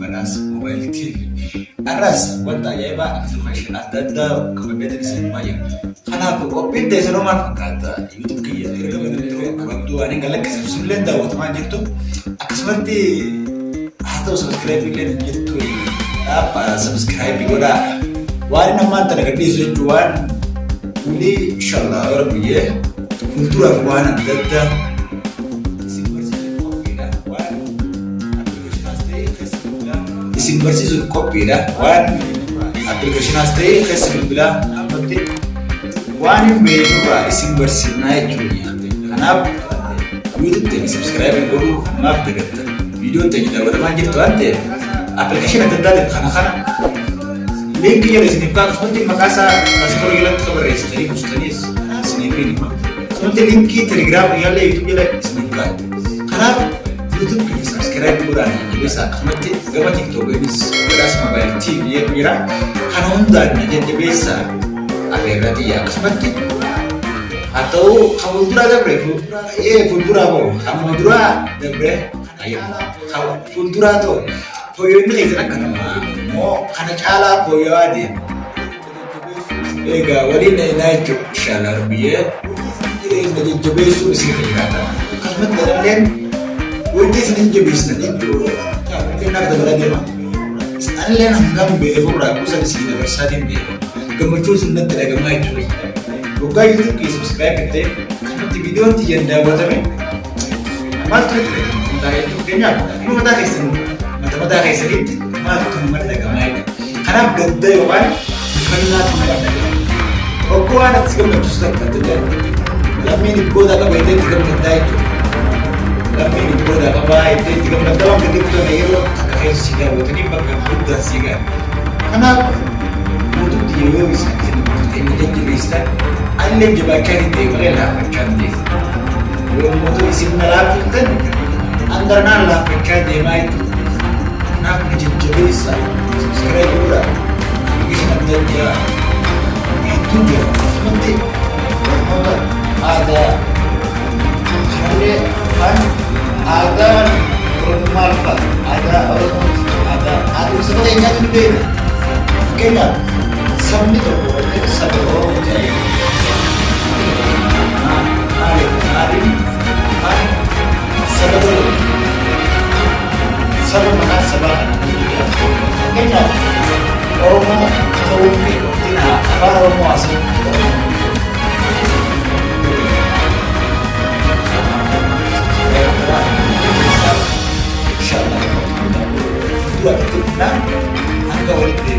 Banaas Mobile TV. Arras wanta ajaa'iba information adda addaa qabatee isin baay'ee. Kanaaf qophiin teessumaan fakkaata YouTube kiyya bakka waan hin galaqqisiif sulleen daawwatamaa jirtu akkasumatti haa ta'u subscribe illee jettu dhaabba subscribe godhaa waan namaan tana gadhiisu jechuun waan hundi inshallah rabbiyyee fuulduraaf waan adda addaa isin barsiisuuf qophiidha waan appilikeeshinaas ta'ee keessumaa bilaa ammatti waan hin beekurraa isin barsiifnaa jechuudha. Kanaaf YouTube ta'e subscribe godhuu maaf dagatta viidiyoon ta'e daawwatamaa jirtu waan ta'eef appilikeeshina adda addaa kana linkii jedha isiniif kaa akkasumatti maqaa isaa kaastoorii jalatti kan barreessitanii buustaniis isiniif hima. Akkasumatti linkii telegiraam yaallee YouTube jala isiniif kaa. Kanaaf YouTube kiyya subscribe godhaan jabeessaa akkasumatti gama tiktookiinis godhaas Mobile TV jedhu jira. Kana hundaan na jajjabeessaa adeeraa xiyyaa akkasumatti haa ta'u kan fuulduraa dabre fuulduraa bahu kan fuulduraa dabre fuulduraa ta'u fooyya'inni keessan akka namaa immoo kana caalaa fooyya'aa deema. Egaa waliin dheedaa jechuudha inshallah rabbiyyee na jajjabeessuun isin fayyada. Akkasumatti dalalleen wanti isin hin jabeessitanii jiru kennaaf dabalaa deema. Anilleen hangam beekurraa kuusan isin dabarsaatiin deema. Gammachuun isin natti dhagamaa jechuudha. Waggaa YouTube kiyya subscribe ta'e akkasumatti viidiyoon xiyyan daawwatame maaltu natti dhagama? Fakkeenyaaf mataa keessan mataa keessanitti maaltu nama dhagamaa jechuudha. Kanaaf gadda yookaan bifannaatu nama dhagama. Oggoo waan ati gammachiisu takka lammiin dhibboota qaba jettee itti gammaddaa jechuudha. Lammiin dhibboota qaba jettee itti gammaddaa waan gadi guddaa yeroo takka keessa si daawwatanii bakka guddaan si gaara. Kanaaf mootumti yeroo isaan inni jajjabeessitan allee jabaachaa hin ta'e malee laaffachaa hin ta'e. Yoo mootumti isin na laaffiftan andarnaan laaffachaa deemaa jechuudha. Kanaaf na jajjabeessaa subscribe godhaa. Biqiltuu adda addaa hedduu jira. Wanti barnoota aadaa kanallee kan aadaan maal fa'a? Aadaa Oromoo aadaa saba keenyaatti nu beekna. Fakkeenyaaf sabni tokko saba Oromoo ta'ee saba Oromoo saba maqaan sabaa kana fakkeenyaaf Oromoo ta'uu fi afaan Oromoo asii inshallah hanga walitti